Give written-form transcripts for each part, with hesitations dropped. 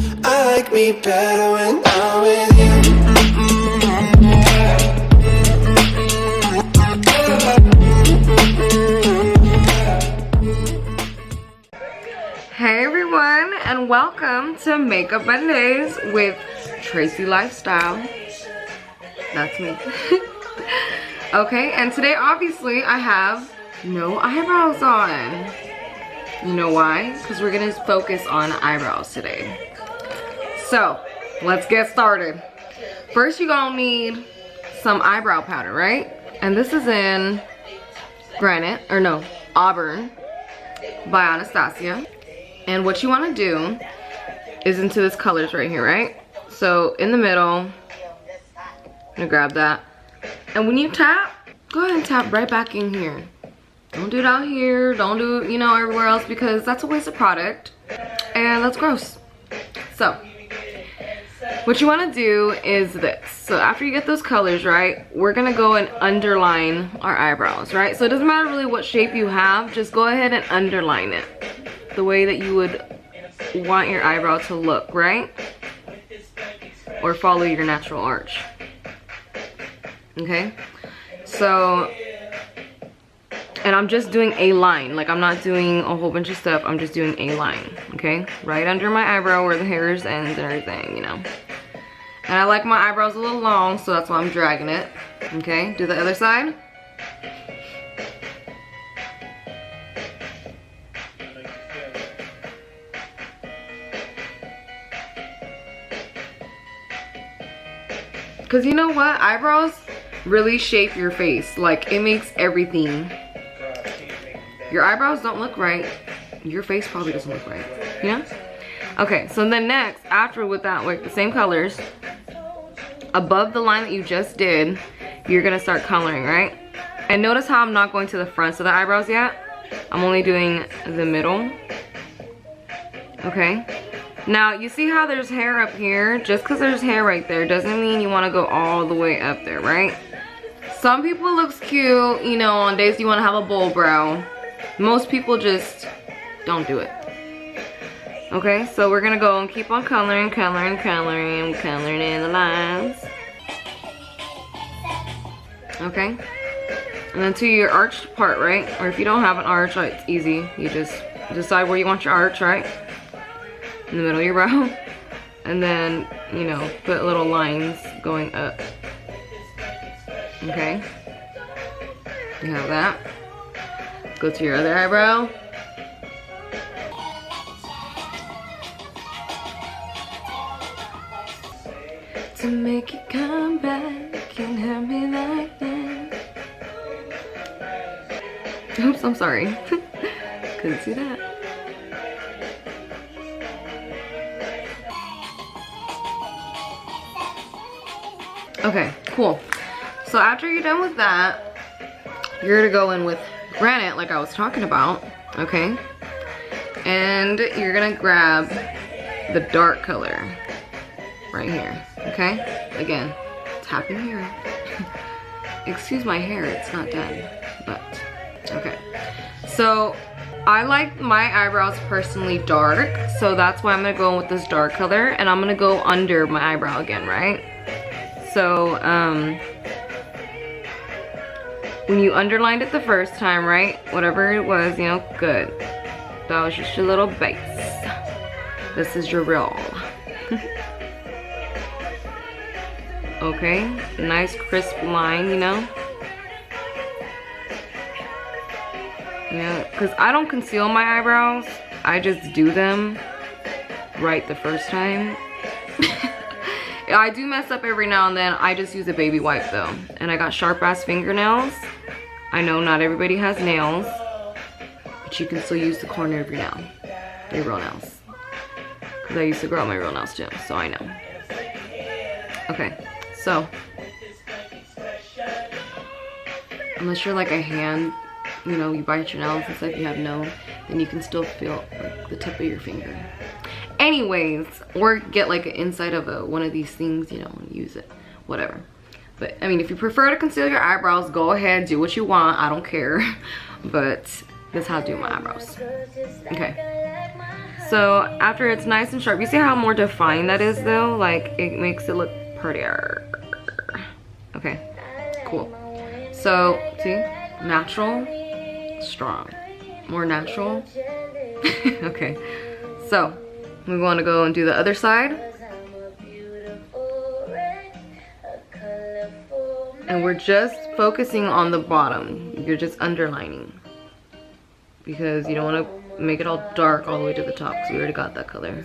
I like me better when I'm with you. Hey everyone, and welcome to Makeup Mondays with Tracy Lifestyle. That's me. Okay, and today obviously I have no eyebrows on. You know why? Because we're gonna focus on eyebrows today. So, let's get started. First, you're gonna need some eyebrow powder, right? And this is in Auburn by Anastasia. And what you wanna do is into this colors right here, right? So, in the middle, I'm gonna grab that. And when you tap, go ahead and tap right back in here. Don't do it out here, don't do it, everywhere else, because that's a waste of product and that's gross. So what you want to do is this. So after you get those colors, right, we're gonna go and underline our eyebrows, right? So it doesn't matter really what shape you have, just go ahead and underline it the way that you would want your eyebrow to look, right? Or follow your natural arch. Okay, so, and I'm just doing a line, like I'm not doing a whole bunch of stuff, I'm just doing a line, okay? Right under my eyebrow where the hairs ends and everything, And I like my eyebrows a little long, so that's why I'm dragging it, okay? Do the other side. Because you know what? Eyebrows really shape your face. Like, it makes everything. Your eyebrows don't look right, your face probably doesn't look right. Yeah? Okay, so then next, after with that, like the same colors, above the line that you just did, you're gonna start coloring, right? And notice how I'm not going to the fronts of the eyebrows yet. I'm only doing the middle. Okay? Now, you see how there's hair up here? Just because there's hair right there doesn't mean you want to go all the way up there, right? Some people looks cute, on days you want to have a bold brow. Most people just don't do it. Okay, so we're going to go and keep on coloring in the lines. Okay? And then to your arched part, right? Or if you don't have an arch, it's easy. You just decide where you want your arch, right? In the middle of your brow, and then put little lines going up. Okay, you have that. Go to your other eyebrow. To make it come back, can't have me like that. Oops, I'm sorry. Couldn't see that. Okay, cool. So after you're done with that, you're gonna go in with granite like I was talking about, okay? And you're gonna grab the dark color right here, okay? Again, tapping here. Excuse my hair, it's not done, but okay. So I like my eyebrows personally dark, so that's why I'm gonna go in with this dark color, and I'm gonna go under my eyebrow again, right? So, when you underlined it the first time, right? Whatever it was, good. That was just your little base. This is your real. Okay, nice crisp line, Yeah, because I don't conceal my eyebrows. I just do them right the first time. I do mess up every now and then. I just use a baby wipe though. And I got sharp ass fingernails. I know not everybody has nails, but you can still use the corner of your nail, your real nails. Because I used to grow out my real nails too, so I know. Okay, so unless you're like a hand, you bite your nails and stuff, you have no, then you can still feel like the tip of your finger. Anyways, or get like an inside of one of these things, and use it, whatever. But I mean, if you prefer to conceal your eyebrows, go ahead, do what you want, I don't care. But this is how to do my eyebrows. Okay. So after it's nice and sharp, you see how more defined that is though? Like it makes it look prettier. Okay, cool. So see, natural, strong, more natural. Okay, so we want to go and do the other side. And we're just focusing on the bottom. You're just underlining. Because you don't want to make it all dark all the way to the top, because we already got that color.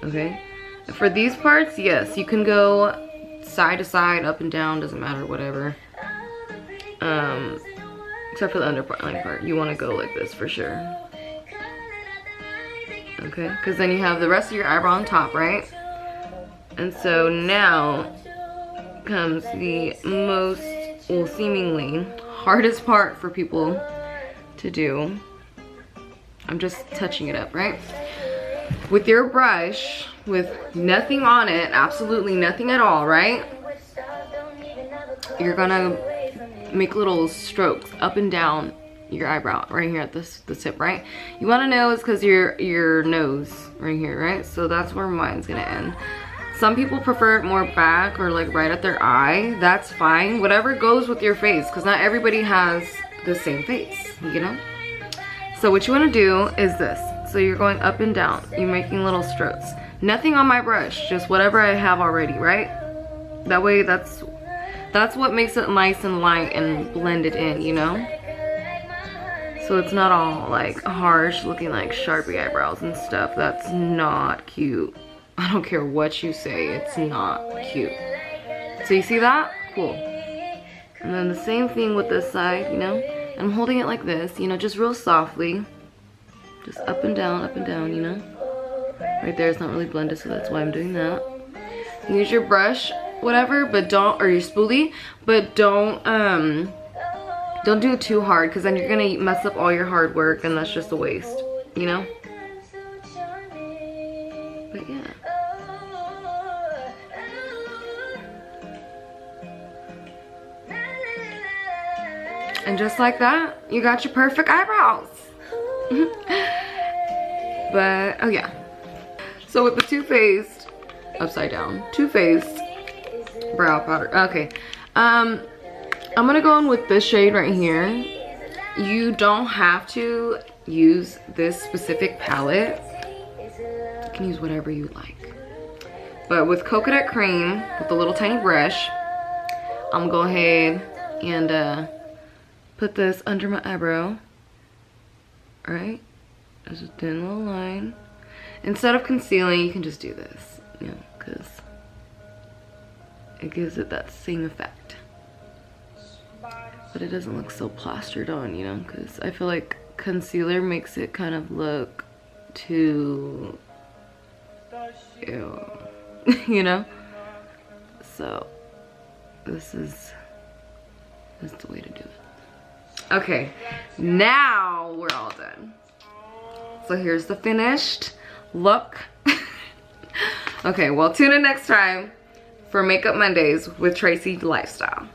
Okay? And for these parts, yes, you can go side to side, up and down, doesn't matter, whatever. Except for the underline part. You want to go like this for sure. Okay? Because then you have the rest of your eyebrow on top, right? And so now comes the most, well, seemingly hardest part for people to do. I'm just touching it up, right? With your brush, with nothing on it, absolutely nothing at all, right? You're gonna make little strokes up and down your eyebrow right here at the tip, right? You want to know is because your nose right here, right? So that's where mine's gonna end. Some people prefer it more back or like right at their eye. That's fine. Whatever goes with your face, because not everybody has the same face, you know? So what you want to do is this. So you're going up and down. You're making little strokes. Nothing on my brush, just whatever I have already, right? That way that's what makes it nice and light and blended in, you know? So it's not all like harsh looking like Sharpie eyebrows and stuff. That's not cute. I don't care what you say, it's not cute. So you see that? Cool. And then the same thing with this side, you know? And I'm holding it like this, you know, just real softly. Just up and down, you know? Right there, it's not really blended, so that's why I'm doing that. Use your brush, whatever, but don't, or your spoolie, but don't do it too hard, because then you're gonna mess up all your hard work, and that's just a waste, you know? But yeah. And just like that, you got your perfect eyebrows. But, oh yeah. So with the Too Faced, upside down, Too Faced brow powder. Okay. I'm gonna go in with this shade right here. You don't have to use this specific palette. You can use whatever you like. But with Coconut Cream, with a little tiny brush, I'm gonna go ahead and put this under my eyebrow. Alright? There's a thin little line. Instead of concealing, you can just do this, you know, because it gives it that same effect. But it doesn't look so plastered on, you know, because I feel like concealer makes it kind of look too, ew, you know? So, this is the way to do it. Okay, now we're all done. So here's the finished look. Okay, well, tune in next time for Makeup Mondays with Tracy Lifestyle.